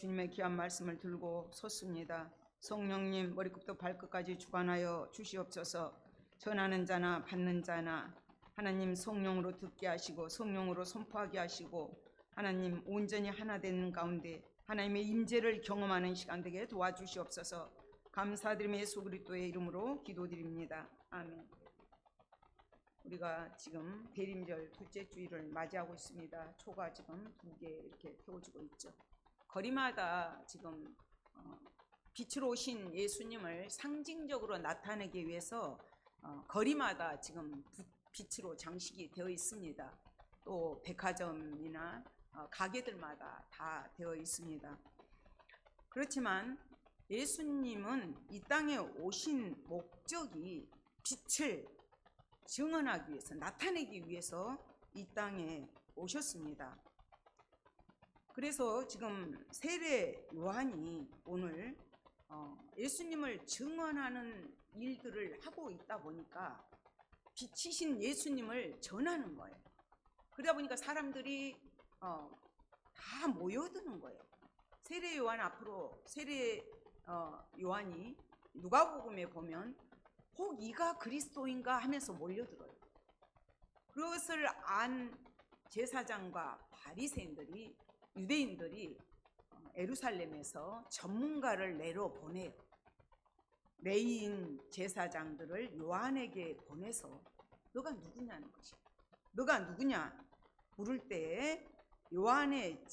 주님의 귀한 말씀을 들고 섰습니다. 성령님 머리끝부터 발끝까지 주관하여 주시옵소서. 전하는 자나 받는 자나 하나님 성령으로 듣게 하시고 성령으로 선포하게 하시고 하나님 온전히 하나 되는 가운데 하나님의 임재를 경험하는 시간 되게 도와주시옵소서. 감사드리며 예수 그리스도의 이름으로 기도드립니다. 아멘. 우리가 지금 대림절 둘째 주일을 맞이하고 있습니다. 초가 지금 2개 이렇게 펴지고 있죠. 거리마다 지금 빛으로 오신 예수님을 상징적으로 나타내기 위해서 거리마다 지금 빛으로 장식이 되어 있습니다. 또 백화점이나 가게들마다 다 되어 있습니다. 그렇지만 예수님은 이 땅에 오신 목적이 빛을 증언하기 위해서, 나타내기 위해서 이 땅에 오셨습니다. 그래서 지금 세례 요한이 오늘 예수님을 증언하는 일들을 하고 있다 보니까 빛이신 예수님을 전하는 거예요. 그러다 보니까 사람들이 다 모여드는 거예요. 세례 요한 앞으로 세례 요한이 누가복음에 보면 혹 이가 그리스도인가 하면서 몰려들어요. 그것을 안 제사장과 바리새인들이, 유대인들이 예루살렘에서 전문가를 내려보내요. 레위인 제사장들을 요한에게 보내서 너가 누구냐는 것이야. 너가 누구냐 물을 때에 요한의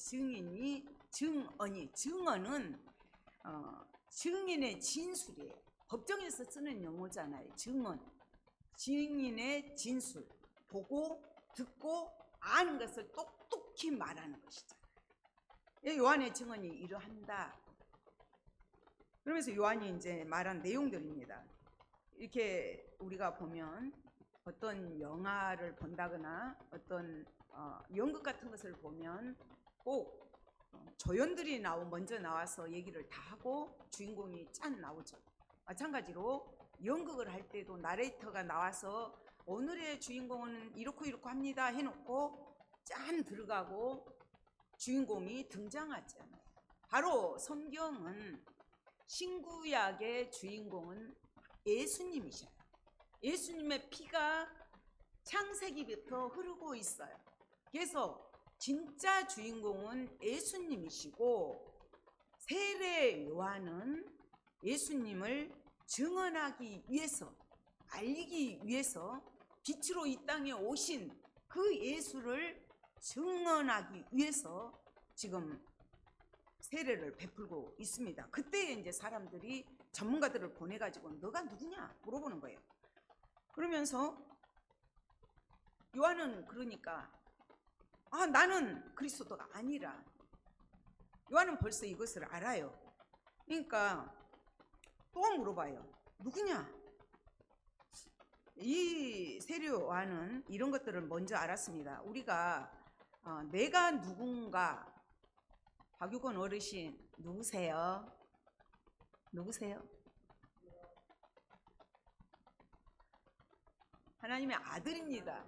증언은 증인의 진술이에요. 법정에서 쓰는 용어잖아요. 증인의 진술, 보고 듣고 아는 것을 똑똑히 말하는 것이잖아요. 요한의 증언이 이러한다. 그러면서 요한이 이제 말한 내용들입니다. 이렇게 우리가 보면 어떤 영화를 본다거나 어떤 연극 같은 것을 보면 꼭 조연들이 먼저 나와서 얘기를 다 하고 주인공이 짠 나오죠. 마찬가지로 연극을 할 때도 나레이터가 나와서 오늘의 주인공은 이렇고 합니다 해놓고 짠 들어가고 주인공이 등장하잖아요. 바로 성경은 신구약의 주인공은 예수님이셔요. 예수님의 피가 창세기부터 흐르고 있어요. 그래서 진짜 주인공은 예수님이시고 세례 요한은 예수님을 증언하기 위해서, 알리기 위해서 빛으로 이 땅에 오신 그 예수를 증언하기 위해서 지금 세례를 베풀고 있습니다. 그때 이제 사람들이 전문가들을 보내가지고 너가 누구냐 물어보는 거예요. 그러면서 요한은 그러니까 나는 그리스도가 아니라, 요한은 벌써 이것을 알아요. 그러니까 또 물어봐요. 누구냐? 이 세례 요한은 이런 것들을 먼저 알았습니다. 우리가 내가 누군가, 박유건 어르신 누구세요? 하나님의 아들입니다.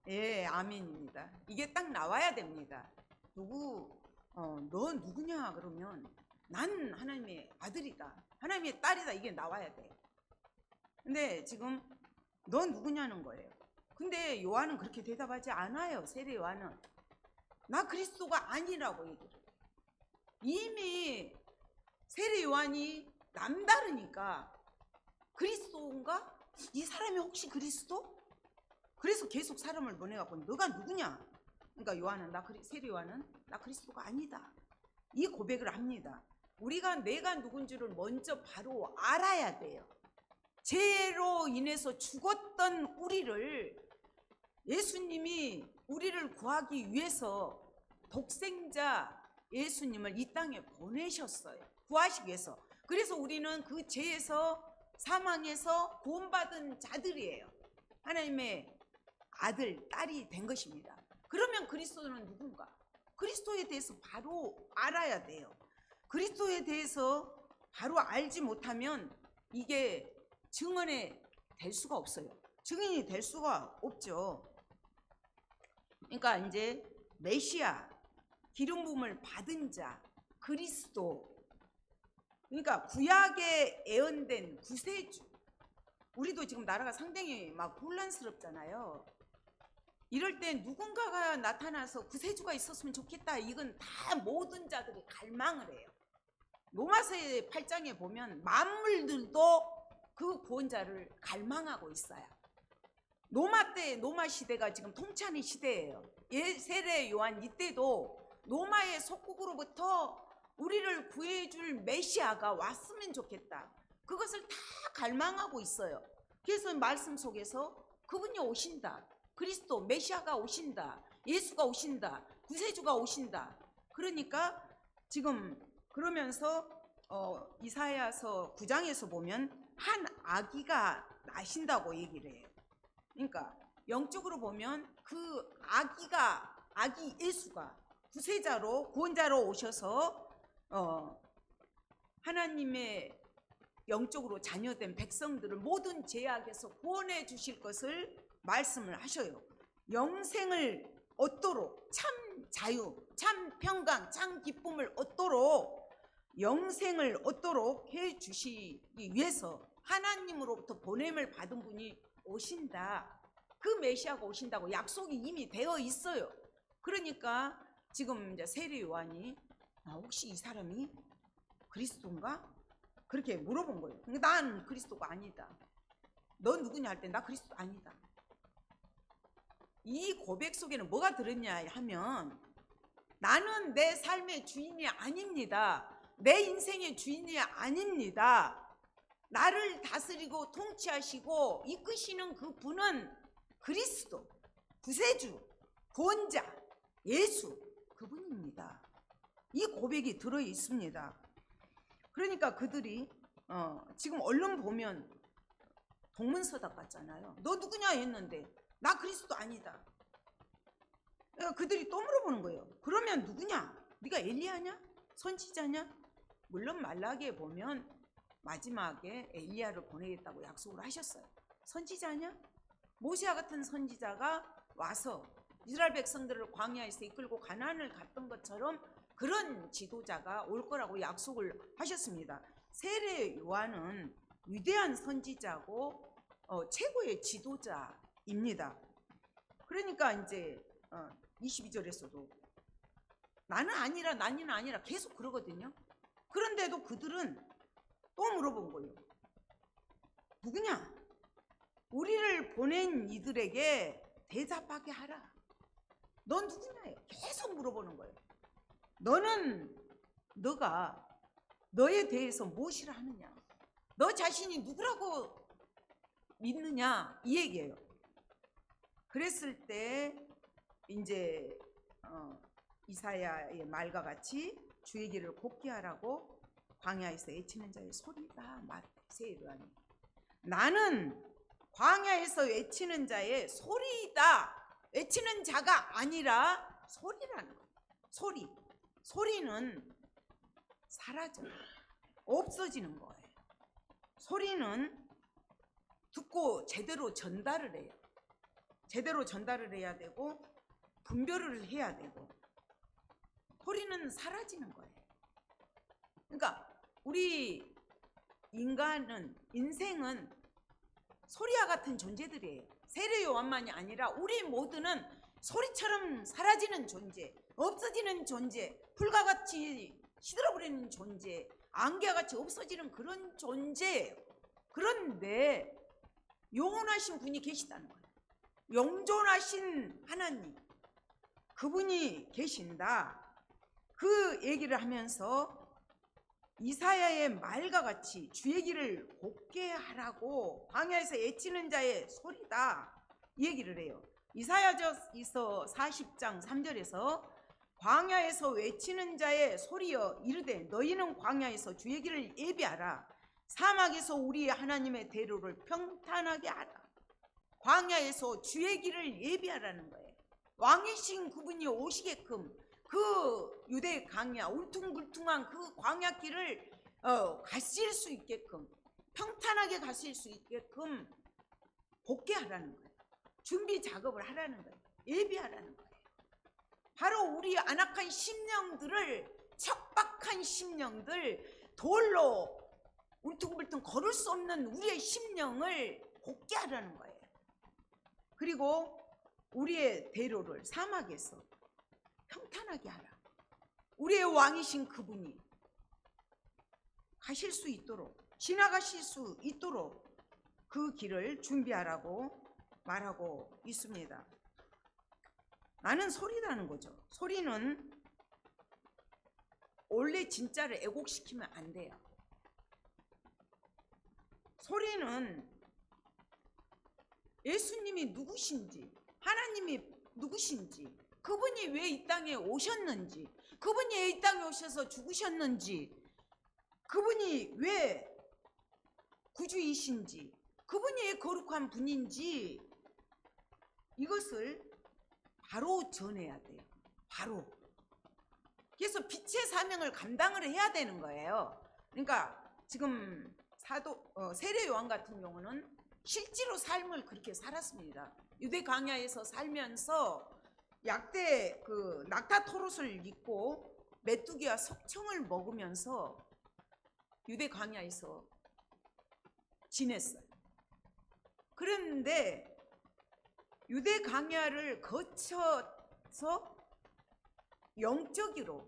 예, 아멘입니다. 이게 딱 나와야 됩니다. 너 누구냐 그러면 난 하나님의 아들이다, 하나님의 딸이다, 이게 나와야 돼. 근데 지금 너 누구냐는 거예요. 근데 요한은 그렇게 대답하지 않아요. 세례 요한은 나 그리스도가 아니라고 얘기를 해요. 이미 세례 요한이 남다르니까 그리스도인가? 이 사람이 혹시 그리스도? 그래서 계속 사람을 보내갖고 너가 누구냐? 그러니까 세례 요한은 나 그리스도가 아니다, 이 고백을 합니다. 우리가 내가 누군지를 먼저 바로 알아야 돼요. 죄로 인해서 죽었던 우리를 예수님이 우리를 구하기 위해서 독생자 예수님을 이 땅에 보내셨어요. 구하시기 위해서. 그래서 우리는 그 죄에서, 사망에서 구원받은 자들이에요. 하나님의 아들, 딸이 된 것입니다. 그러면 그리스도는 누군가? 그리스도에 대해서 바로 알아야 돼요. 그리스도에 대해서 바로 알지 못하면 이게 증언이 될 수가 없어요. 증인이 될 수가 없죠. 그러니까 이제 메시아, 기름 부음을 받은 자, 그리스도, 그러니까 구약에 예언된 구세주. 우리도 지금 나라가 상당히 막 혼란스럽잖아요. 이럴 때 누군가가 나타나서 구세주가 있었으면 좋겠다. 이건 다 모든 자들이 갈망을 해요. 로마서의 8장에 보면 만물들도 그 구원자를 갈망하고 있어요. 로마 시대가 지금 통치하는 시대예요. 세례 요한 이때도 로마의 속국으로부터 우리를 구해줄 메시아가 왔으면 좋겠다. 그것을 다 갈망하고 있어요. 그래서 말씀 속에서 그분이 오신다. 그리스도 메시아가 오신다. 예수가 오신다. 구세주가 오신다. 그러니까 지금 그러면서 이사야서 9장에서 보면 한 아기가 나신다고 얘기를 해요. 그러니까 영적으로 보면 그 아기 예수가 구세자로 구원자로 오셔서 하나님의 영적으로 자녀된 백성들을 모든 죄악에서 구원해 주실 것을 말씀을 하셔요. 영생을 얻도록, 참 자유, 참 평강, 참 기쁨을 얻도록, 영생을 얻도록 해 주시기 위해서 하나님으로부터 보냄을 받은 분이 오신다. 그 메시아가 오신다고 약속이 이미 되어 있어요. 그러니까 지금 이제 세례 요한이 혹시 이 사람이 그리스도인가? 그렇게 물어본 거예요. 근데 난 그리스도가 아니다. 너 누구냐 할 때 나 그리스도 아니다. 이 고백 속에는 뭐가 들었냐 하면 나는 내 삶의 주인이 아닙니다. 내 인생의 주인이 아닙니다. 나를 다스리고 통치하시고 이끄시는 그 분은 그리스도, 구세주, 구원자, 예수 그분입니다. 이 고백이 들어 있습니다. 그러니까 그들이 지금 얼른 보면 동문서답 같잖아요. 너 누구냐 했는데 나 그리스도 아니다. 그러니까 그들이 또 물어보는 거예요. 그러면 누구냐? 네가 엘리야냐? 선지자냐? 물론 말라기에 보면 마지막에 엘리야를 보내겠다고 약속을 하셨어요. 선지자냐? 모세와 같은 선지자가 와서 이스라엘 백성들을 광야에서 이끌고 가나안을 갔던 것처럼 그런 지도자가 올 거라고 약속을 하셨습니다. 세례 요한은 위대한 선지자고 최고의 지도자입니다. 그러니까 이제 22절에서도 나는 아니라 계속 그러거든요. 그런데도 그들은 또 물어본 거예요. 누구냐? 우리를 보낸 이들에게 대답하게 하라. 넌 누구냐? 계속 물어보는 거예요. 너가 너에 대해서 무엇이라 하느냐? 너 자신이 누구라고 믿느냐? 이 얘기예요. 그랬을 때 이제 이사야의 말과 같이 주의 길을 곱게 하라고 광야에서 외치는 자의 소리가 세례요한이 나는 광야에서 외치는 자의 소리이다. 외치는 자가 아니라 소리라는 거예요. 소리는 사라져요. 없어지는 거예요. 소리는 듣고 제대로 전달을 해요. 제대로 전달을 해야 되고 분별을 해야 되고 소리는 사라지는 거예요. 그러니까 우리 인생은 소리와 같은 존재들이에요. 세례 요한만이 아니라 우리 모두는 소리처럼 사라지는 존재, 없어지는 존재, 풀과 같이 시들어버리는 존재, 안개와 같이 없어지는 그런 존재예요. 그런데 영원하신 분이 계시다는 거예요. 영존하신 하나님, 그분이 계신다. 그 얘기를 하면서 이사야의 말과 같이 주의 길을 곱게 하라고 광야에서 외치는 자의 소리다 이 얘기를 해요. 이사야서 40장 3절에서 광야에서 외치는 자의 소리여 이르되 너희는 광야에서 주의 길을 예비하라. 사막에서 우리 하나님의 대로를 평탄하게 하라. 광야에서 주의 길을 예비하라는 거예요. 왕이신 그분이 오시게끔 그 유대 광야 울퉁불퉁한 그 광야길을 가실 수 있게끔 평탄하게 가실 수 있게끔 곱게 하라는 거예요. 준비 작업을 하라는 거예요. 예비하라는 거예요. 바로 우리 안악한 심령들을 척박한 심령들, 돌로 울퉁불퉁 걸을 수 없는 우리의 심령을 곱게 하라는 거예요. 그리고 우리의 대로를 사막에서 평탄하게 하라. 우리의 왕이신 그분이 가실 수 있도록, 지나가실 수 있도록 그 길을 준비하라고 말하고 있습니다. 나는 소리라는 거죠. 소리는 원래 진짜를 애곡시키면 안 돼요. 소리는 예수님이 누구신지, 하나님이 누구신지, 그분이 왜 이 땅에 오셨는지, 그분이 왜 이 땅에 오셔서 죽으셨는지, 그분이 왜 구주이신지, 그분이 왜 거룩한 분인지, 이것을 바로 전해야 돼요. 바로. 그래서 빛의 사명을 감당을 해야 되는 거예요. 그러니까 지금 세례 요한 같은 경우는 실제로 삶을 그렇게 살았습니다. 유대 광야에서 살면서 약대 낙타 토롯을 입고 메뚜기와 석청을 먹으면서 유대 광야에서 지냈어요. 그런데 유대 광야를 거쳐서 영적으로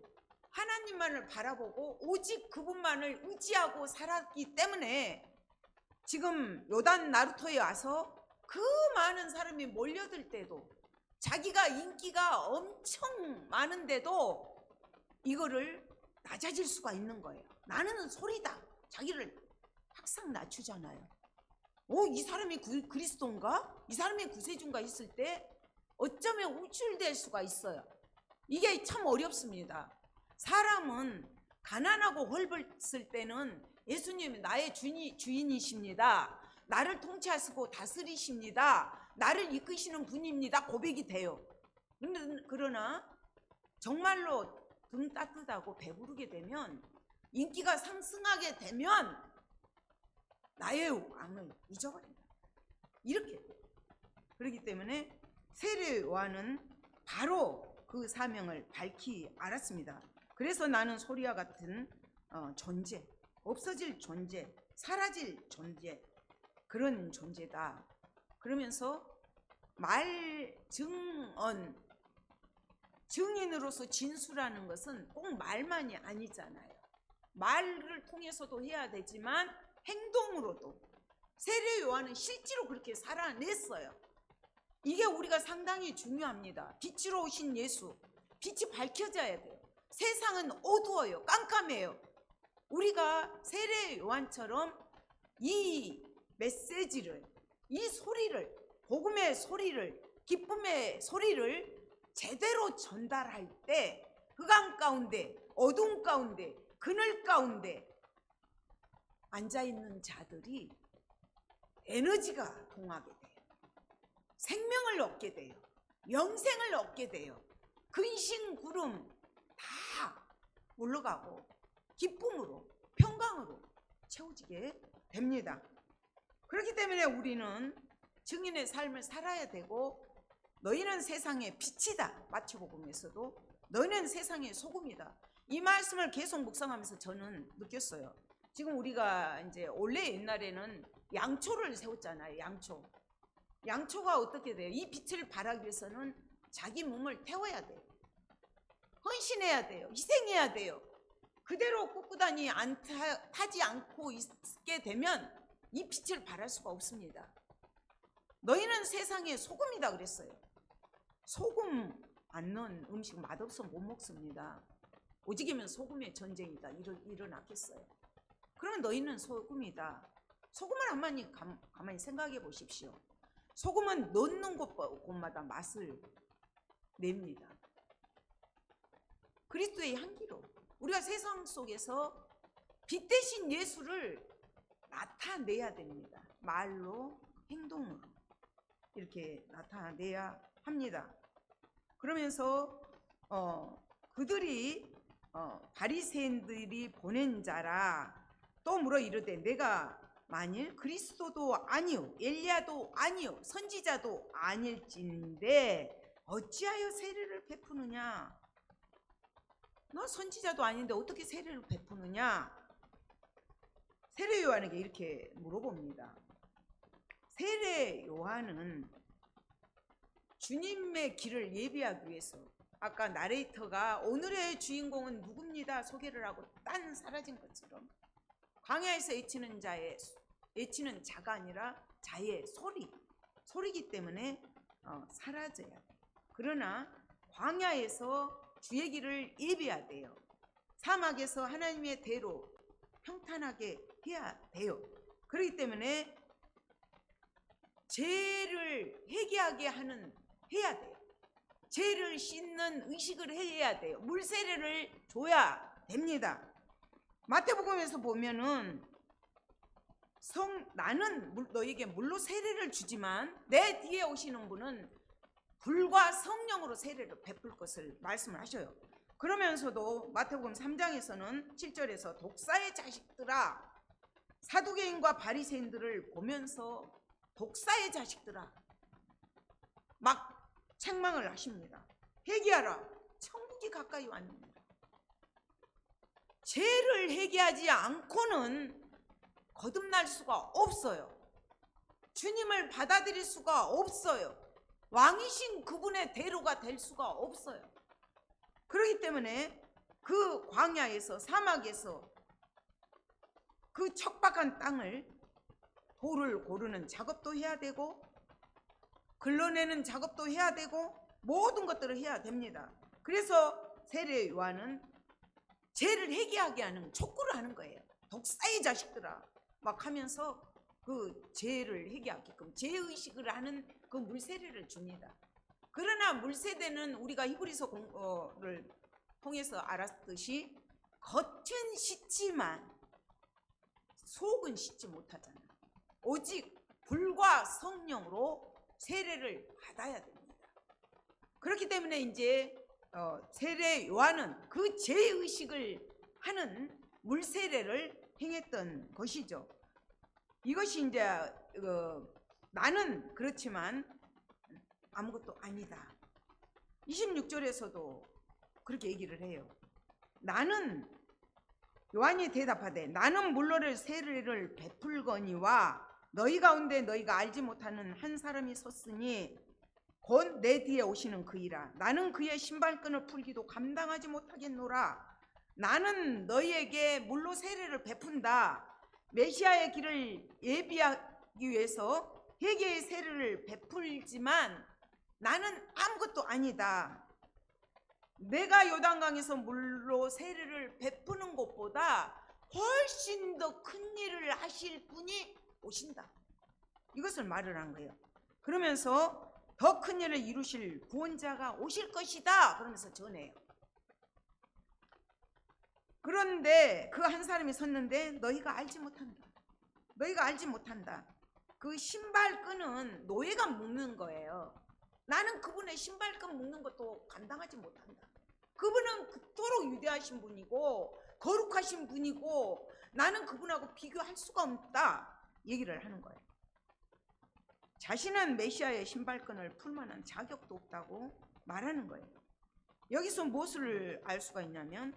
하나님만을 바라보고 오직 그분만을 의지하고 살았기 때문에 지금 요단 나루토에 와서 그 많은 사람이 몰려들 때도, 자기가 인기가 엄청 많은데도 이거를 낮아질 수가 있는 거예요. 나는 소리다. 자기를 항상 낮추잖아요. 이 사람이 그리스도인가? 이 사람이 구세주인가 있을 때 어쩌면 우쭐될 수가 있어요. 이게 참 어렵습니다. 사람은 가난하고 헐벗을 때는 예수님이 나의 주인이십니다. 나를 통치하시고 다스리십니다. 나를 이끄시는 분입니다. 고백이 돼요. 그러나 정말로 등 따뜻하고 배부르게 되면, 인기가 상승하게 되면 나의 왕을 잊어버린다. 이렇게 돼요. 그렇기 때문에 세례 요한은 바로 그 사명을 밝히 알았습니다. 그래서 나는 소리와 같은 존재, 없어질 존재, 사라질 존재, 그런 존재다. 그러면서 증인으로서 진술하는 것은 꼭 말만이 아니잖아요. 말을 통해서도 해야 되지만 행동으로도. 세례 요한은 실제로 그렇게 살아냈어요. 이게 우리가 상당히 중요합니다. 빛으로 오신 예수, 빛이 밝혀져야 돼요. 세상은 어두워요. 깜깜해요. 우리가 세례 요한처럼 이 메시지를, 이 소리를, 복음의 소리를, 기쁨의 소리를 제대로 전달할 때 흑암 가운데, 어두움 가운데, 그늘 가운데 앉아있는 자들이 에너지가 동하게 돼요. 생명을 얻게 돼요. 영생을 얻게 돼요. 근심 구름 다 물러가고 기쁨으로, 평강으로 채워지게 됩니다. 그렇기 때문에 우리는 증인의 삶을 살아야 되고, 너희는 세상의 빛이다. 마태복음에서도 너희는 세상의 소금이다. 이 말씀을 계속 묵상하면서 저는 느꼈어요. 지금 우리가 이제 원래 옛날에는 양초를 세웠잖아요. 양초가 어떻게 돼요? 이 빛을 발하기 위해서는 자기 몸을 태워야 돼요. 헌신해야 돼요. 희생해야 돼요. 그대로 꿋꿋하니 타지 않고 있게 되면 이 빛을 발할 수가 없습니다. 너희는 세상의 소금이다 그랬어요. 소금 안 넣은 음식 맛없어 못 먹습니다. 오직이면 소금의 전쟁이다 일어났겠어요. 그러면 너희는 소금이다. 소금을 한번 가만히 생각해 보십시오. 소금은 넣는 곳마다 맛을 냅니다. 그리스도의 향기로 우리가 세상 속에서 빛 대신 예수를 나타내야 됩니다. 말로, 행동으로 이렇게 나타내야 합니다. 그러면서 그들이 바리새인들이 보낸 자라 또 물어 이르되 내가 만일 그리스도도 아니요 엘리야도 아니요 선지자도 아닐진데 어찌하여 세례를 베푸느냐. 너 선지자도 아닌데 어떻게 세례를 베푸느냐? 세례 요한에게 이렇게 물어봅니다. 세례 요한은 주님의 길을 예비하기 위해서, 아까 나레이터가 오늘의 주인공은 누굽니다 소개를 하고 딴 사라진 것처럼, 광야에서 외치는 자가 아니라 자의 소리기 때문에 사라져야 돼요. 그러나 광야에서 주의 길을 예비해야 돼요. 사막에서 하나님의 대로 평탄하게 해야 돼요. 그렇기 때문에 죄를 회개하게 해야 돼요. 죄를 씻는 의식을 해야 돼요. 물세례를 줘야 됩니다. 마태복음에서 보면은 나는 너에게 물로 세례를 주지만 내 뒤에 오시는 분은 불과 성령으로 세례를 베풀 것을 말씀을 하셔요. 그러면서도 마태복음 3장에서는 7절에서 독사의 자식들아, 사두개인과 바리새인들을 보면서 독사의 자식들아 막 책망을 하십니다. 회개하라, 천국이 가까이 왔느니라. 죄를 회개하지 않고는 거듭날 수가 없어요. 주님을 받아들일 수가 없어요. 왕이신 그분의 대로가 될 수가 없어요. 그렇기 때문에 그 광야에서, 사막에서 그 척박한 땅을, 돌을 고르는 작업도 해야 되고 걸러내는 작업도 해야 되고 모든 것들을 해야 됩니다. 그래서 세례 요한은 죄를 회개하게 하는 촉구를 하는 거예요. 독사의 자식들아 막 하면서 그 죄를 회개하게끔 죄의식을 하는 그 물세례를 줍니다. 그러나 물세례는 우리가 히브리서를 통해서 알았듯이 겉은 씻지만 속은 씻지 못하잖아요. 오직 불과 성령으로 세례를 받아야 됩니다. 그렇기 때문에 이제 세례 요한은 그 죄의식을 하는 물세례를 행했던 것이죠. 이것이 이제 나는 그렇지만 아무것도 아니다. 26절에서도 그렇게 얘기를 해요. 요한이 대답하되 나는 물로 세례를 베풀거니와 너희 가운데 너희가 알지 못하는 한 사람이 섰으니 곧 내 뒤에 오시는 그이라. 나는 그의 신발끈을 풀기도 감당하지 못하겠노라. 나는 너희에게 물로 세례를 베푼다. 메시아의 길을 예비하기 위해서 회개의 세례를 베풀지만 나는 아무것도 아니다. 내가 요단강에서 물로 세례를 베푸는 것보다 훨씬 더 큰 일을 하실 분이 오신다. 이것을 말을 한 거예요. 그러면서 더 큰 일을 이루실 구원자가 오실 것이다 그러면서 전해요. 그런데 그 한 사람이 섰는데 너희가 알지 못한다. 그 신발끈은 노예가 묶는 거예요. 나는 그분의 신발끈 묶는 것도 감당하지 못한다. 그분은 그토록 위대하신 분이고 거룩하신 분이고 나는 그분하고 비교할 수가 없다 얘기를 하는 거예요. 자신은 메시아의 신발끈을 풀 만한 자격도 없다고 말하는 거예요. 여기서 무엇을 알 수가 있냐면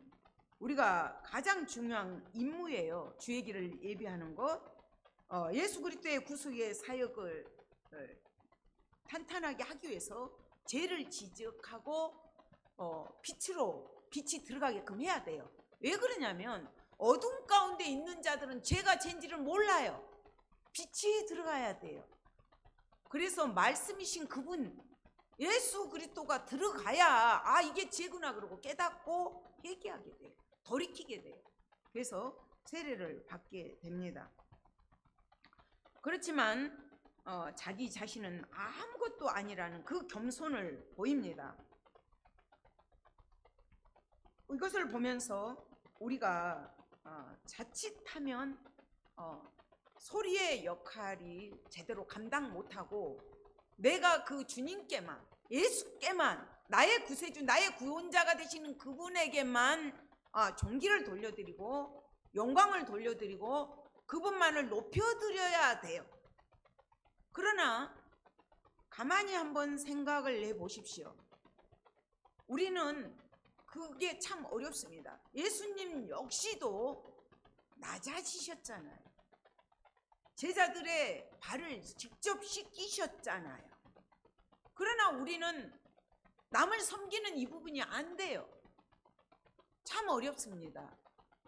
우리가 가장 중요한 임무예요. 주의 길을 예비하는 것. 예수 그리스도의 구속의 사역을 탄탄하게 하기 위해서 죄를 지적하고 빛이 들어가게끔 해야 돼요. 왜 그러냐면 어둠 가운데 있는 자들은 죄가 죄인지를 몰라요. 빛이 들어가야 돼요. 그래서 말씀이신 그분 예수 그리스도가 들어가야 이게 죄구나 그러고 깨닫고 회개하게 돼요. 돌이키게 돼요. 그래서 세례를 받게 됩니다. 그렇지만 자기 자신은 아무것도 아니라는 그 겸손을 보입니다. 이것을 보면서 우리가 자칫하면 소리의 역할이 제대로 감당 못하고 내가 그 주님께만, 예수께만, 나의 구세주, 나의 구원자가 되시는 그분에게만 존귀를 돌려드리고 영광을 돌려드리고 그분만을 높여드려야 돼요. 그러나 가만히 한번 생각을 해보십시오. 우리는 그게 참 어렵습니다. 예수님 역시도 낮아지셨잖아요. 제자들의 발을 직접 씻기셨잖아요. 그러나 우리는 남을 섬기는 이 부분이 안 돼요. 참 어렵습니다.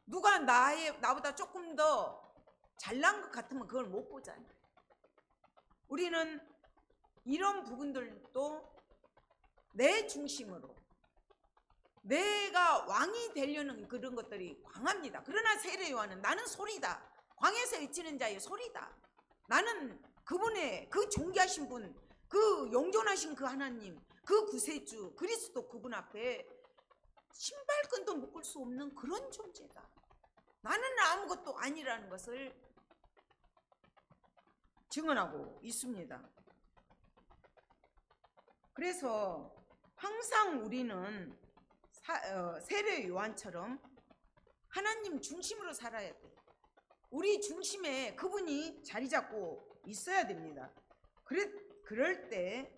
누가 나보다 조금 더 잘난 것 같으면 그걸 못 보잖아요. 우리는 이런 부분들도 내 중심으로 내가 왕이 되려는 그런 것들이 강합니다. 그러나 세례 요한은 나는 소리다. 광야에서 외치는 자의 소리다. 나는 그분의 그 존귀하신 분, 그 영존하신 그 하나님, 그 구세주 그리스도 그분 앞에 신발끈도 묶을 수 없는 그런 존재다. 나는 아무것도 아니라는 것을 증언하고 있습니다. 그래서 항상 우리는 세례 요한처럼 하나님 중심으로 살아야 돼요. 우리 중심에 그분이 자리 잡고 있어야 됩니다. 그럴 때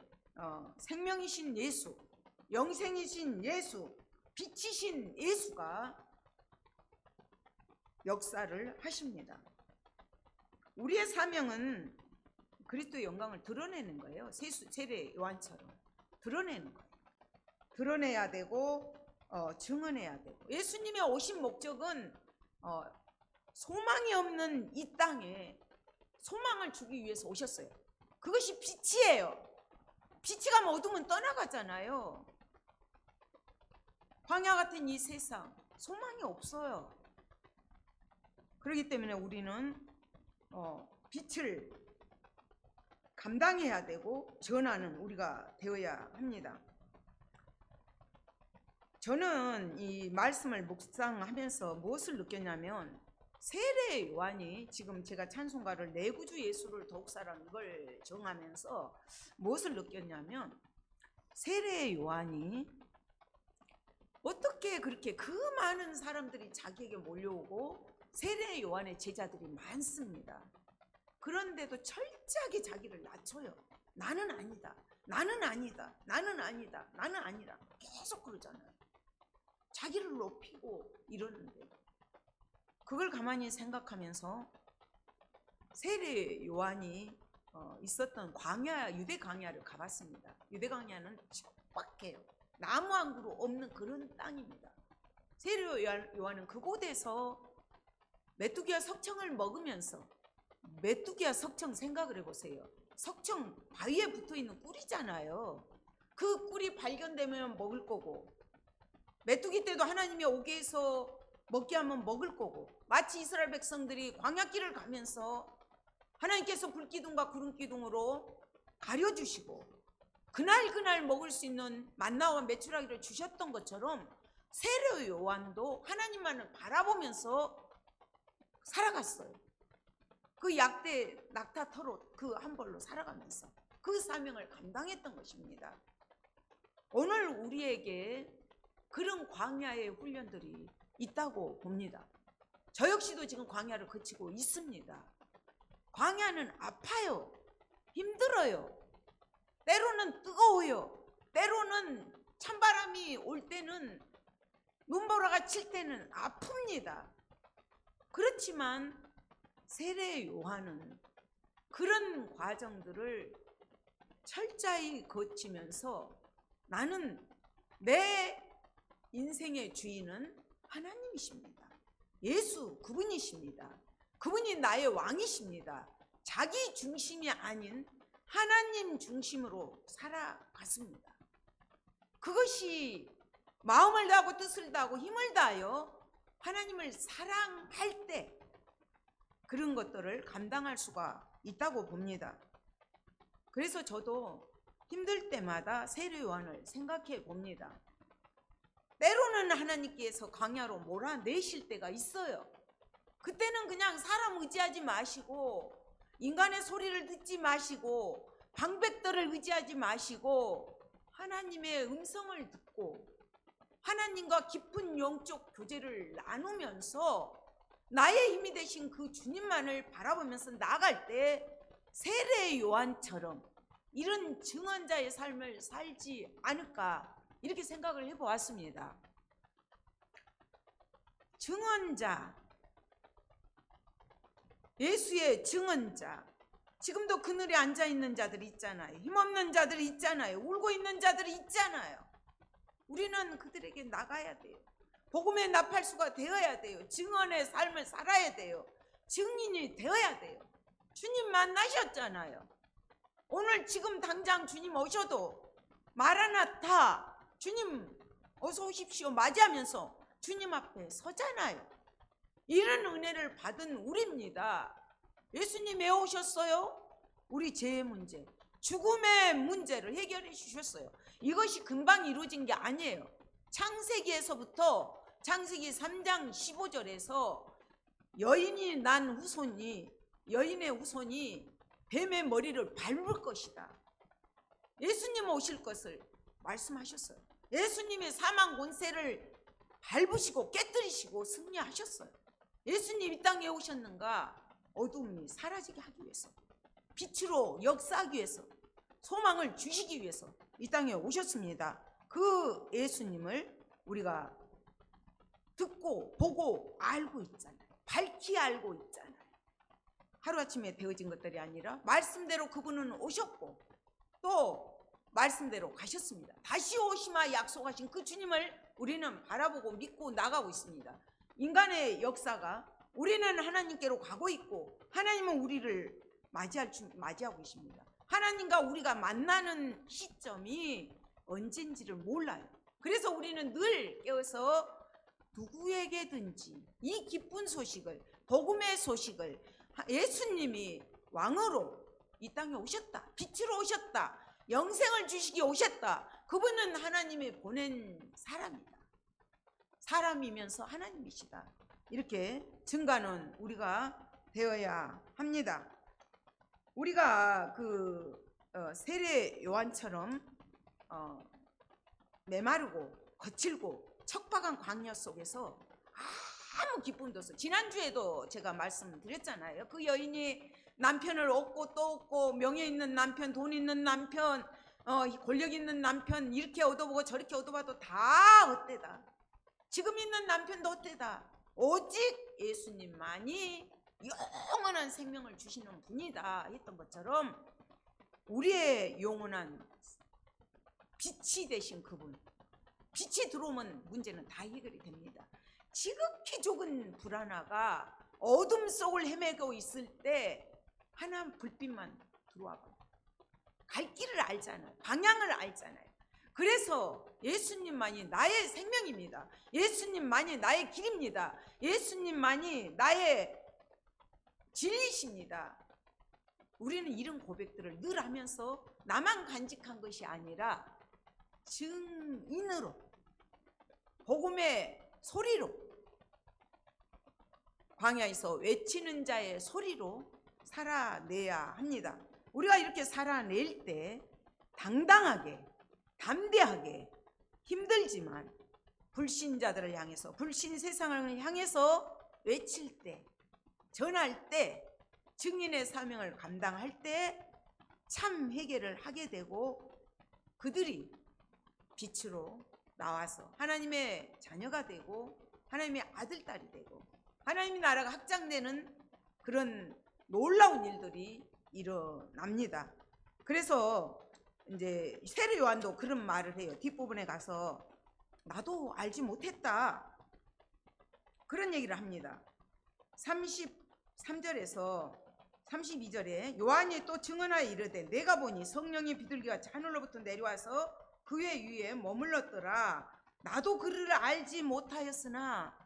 생명이신 예수, 영생이신 예수, 빛이신 예수가 역사를 하십니다. 우리의 사명은 그리스도의 영광을 드러내는 거예요. 세례 요한처럼 드러내는 거예요. 드러내야 되고 증언해야 되고, 예수님의 오신 목적은 소망이 없는 이 땅에 소망을 주기 위해서 오셨어요. 그것이 빛이에요. 빛이 가면 어둠은 떠나가잖아요. 광야 같은 이 세상 소망이 없어요. 그렇기 때문에 우리는 빛을 감당해야 되고 전하는 우리가 되어야 합니다. 저는 이 말씀을 묵상하면서 무엇을 느꼈냐면, 세례 요한이, 지금 제가 찬송가를 내 구주 예수를 더욱 사랑 이걸 정하면서 무엇을 느꼈냐면, 세례 요한이 어떻게 그렇게 그 많은 사람들이 자기에게 몰려오고 세례 요한의 제자들이 많습니다. 그런데도 철저하게 자기를 낮춰요. 나는 아니다. 나는 아니다. 나는 아니다. 나는 아니라 계속 그러잖아요. 자기를 높이고 이러는데, 그걸 가만히 생각하면서 세례 요한이 있었던 유대 광야를 가봤습니다. 유대 광야는 척박해요. 나무 한 그루 없는 그런 땅입니다. 세례 요한은 그곳에서 메뚜기와 석청을 먹으면서, 메뚜기와 석청 생각을 해보세요. 석청 바위에 붙어있는 꿀이잖아요. 그 꿀이 발견되면 먹을 거고, 메뚜기 때도 하나님이 오게 해서 먹게 하면 먹을 거고, 마치 이스라엘 백성들이 광야길을 가면서 하나님께서 불기둥과 구름기둥으로 가려주시고 그날 먹을 수 있는 만나와 메추라기를 주셨던 것처럼, 세례 요한도 하나님만을 바라보면서 살아갔어요. 그 약대 낙타 털옷 그 한 벌로 살아가면서 그 사명을 감당했던 것입니다. 오늘 우리에게 그런 광야의 훈련들이 있다고 봅니다. 저 역시도 지금 광야를 거치고 있습니다. 광야는 아파요. 힘들어요. 때로는 뜨거워요. 때로는 찬바람이 올 때는, 눈보라가 칠 때는 아픕니다. 그렇지만 세례 요한은 그런 과정들을 철저히 거치면서, 나는 내 인생의 주인은 하나님이십니다. 예수 그분이십니다. 그분이 나의 왕이십니다. 자기 중심이 아닌 하나님 중심으로 살아갔습니다. 그것이 마음을 다하고 뜻을 다하고 힘을 다하여 하나님을 사랑할 때 그런 것들을 감당할 수가 있다고 봅니다. 그래서 저도 힘들 때마다 세례 요한을 생각해 봅니다. 때로는 하나님께서 광야로 몰아내실 때가 있어요. 그때는 그냥 사람 의지하지 마시고, 인간의 소리를 듣지 마시고, 방백들을 의지하지 마시고, 하나님의 음성을 듣고 하나님과 깊은 영적 교제를 나누면서 나의 힘이 되신 그 주님만을 바라보면서 나아갈 때 세례 요한처럼 이런 증언자의 삶을 살지 않을까, 이렇게 생각을 해보았습니다. 증언자, 예수의 증언자. 지금도 그늘에 앉아있는 자들이 있잖아요. 힘없는 자들이 있잖아요. 울고 있는 자들이 있잖아요. 우리는 그들에게 나가야 돼요. 복음의 나팔수가 되어야 돼요. 증언의 삶을 살아야 돼요. 증인이 되어야 돼요. 주님 만나셨잖아요. 오늘 지금 당장 주님 오셔도 마라나타, 주님 어서 오십시오 맞이하면서 주님 앞에 서잖아요. 이런 은혜를 받은 우리입니다. 예수님 왜 오셨어요? 우리 죄의 문제, 죽음의 문제를 해결해 주셨어요. 이것이 금방 이루어진 게 아니에요. 창세기에서부터 창세기 3장 15절에서 여인의 후손이 뱀의 머리를 밟을 것이다. 예수님 오실 것을 말씀하셨어요. 예수님이 사망 권세를 밟으시고 깨뜨리시고 승리하셨어요. 예수님 이 땅에 오셨는가? 어둠이 사라지게 하기 위해서, 빛으로 역사하기 위해서, 소망을 주시기 위해서 이 땅에 오셨습니다. 그 예수님을 우리가 듣고 보고 알고 있잖아요. 밝히 알고 있잖아요. 하루아침에 되어진 것들이 아니라 말씀대로 그분은 오셨고 또 말씀대로 가셨습니다. 다시 오시마 약속하신 그 주님을 우리는 바라보고 믿고 나가고 있습니다. 인간의 역사가 우리는 하나님께로 가고 있고 하나님은 우리를 맞이하고 계십니다. 하나님과 우리가 만나는 시점이 언젠지를 몰라요. 그래서 우리는 늘 깨어서 누구에게든지 이 기쁜 소식을, 복음의 소식을, 예수님이 왕으로 이 땅에 오셨다, 빛으로 오셨다, 영생을 주시기 오셨다. 그분은 하나님이 보낸 사람이다. 사람이면서 하나님이시다. 이렇게 증거는 우리가 되어야 합니다. 우리가 세례 요한처럼 메마르고 거칠고 척박한 광야 속에서 아무 기쁨도 없어. 지난주에도 제가 말씀드렸잖아요. 그 여인이 남편을 얻고 또 얻고, 명예 있는 남편, 돈 있는 남편, 권력 있는 남편 이렇게 얻어보고 저렇게 얻어봐도 다 헛되다. 지금 있는 남편도 헛되다. 오직 예수님만이 영원한 생명을 주시는 분이다 했던 것처럼 우리의 영원한 빛이 되신 그분, 빛이 들어오면 문제는 다 해결이 됩니다. 지극히 좁은 불 하나가 어둠 속을 헤매고 있을 때 하나님 불빛만 들어와 봐요. 갈 길을 알잖아요. 방향을 알잖아요. 그래서 예수님만이 나의 생명입니다. 예수님만이 나의 길입니다. 예수님만이 나의 진리십니다. 우리는 이런 고백들을 늘 하면서 나만 간직한 것이 아니라 증인으로, 복음의 소리로, 광야에서 외치는 자의 소리로 살아내야 합니다. 우리가 이렇게 살아낼 때 당당하게, 담대하게, 힘들지만 불신자들을 향해서, 불신 세상을 향해서 외칠 때, 전할 때, 증인의 사명을 감당할 때 참 해결을 하게 되고 그들이 빛으로 나와서 하나님의 자녀가 되고 하나님의 아들, 딸이 되고 하나님의 나라가 확장되는 그런 놀라운 일들이 일어납니다. 그래서 이제 세례 요한도 그런 말을 해요. 뒷부분에 가서 나도 알지 못했다, 그런 얘기를 합니다. 33절에서 32절에 요한이 또 증언하여 이르되 내가 보니 성령이 비둘기같이 하늘로부터 내려와서 그의 위에 머물렀더라. 나도 그를 알지 못하였으나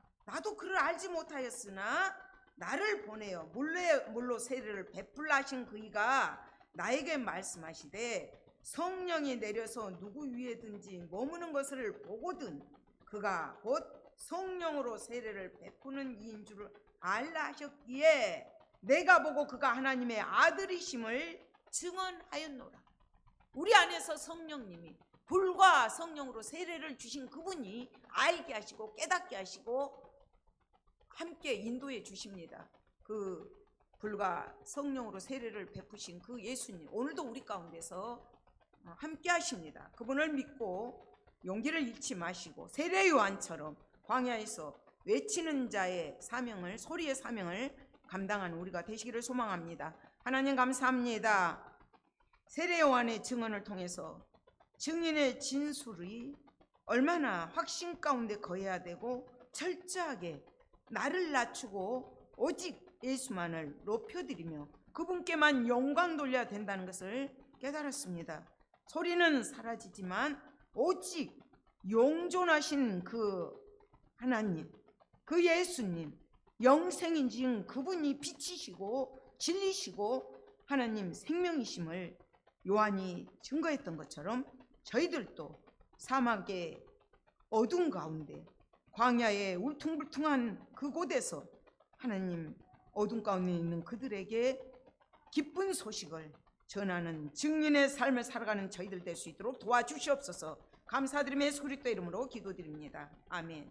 나를 보내어 물로 세례를 베풀라 하신 그이가 나에게 말씀하시되 성령이 내려서 누구 위에든지 머무는 것을 보거든 그가 곧 성령으로 세례를 베푸는 이인 줄을 알라 하셨기에 내가 보고 그가 하나님의 아들이심을 증언하였노라. 우리 안에서 성령님이, 불과 성령으로 세례를 주신 그분이 알게 하시고 깨닫게 하시고 함께 인도해 주십니다. 그 불과 성령으로 세례를 베푸신 그 예수님, 오늘도 우리 가운데서 함께 하십니다. 그분을 믿고 용기를 잃지 마시고 세례 요한처럼 광야에서 외치는 자의 사명을, 소리의 사명을 감당하는 우리가 되시기를 소망합니다. 하나님 감사합니다. 세례 요한의 증언을 통해서 증인의 진술이 얼마나 확신 가운데 거해야 되고 철저하게 나를 낮추고 오직 예수만을 높여드리며 그분께만 영광 돌려야 된다는 것을 깨달았습니다. 소리는 사라지지만 오직 영존하신 그 하나님, 그 예수님, 영생인신 그분이 빛이시고 진리시고 하나님 생명이심을 요한이 증거했던 것처럼 저희들도 사막의 어둠 가운데, 광야의 울퉁불퉁한 그곳에서 하나님 어둠 가운데 있는 그들에게 기쁜 소식을 전하는 증인의 삶을 살아가는 저희들 될 수 있도록 도와주시옵소서. 감사드리며 예수 그리스도 이름으로 기도드립니다. 아멘.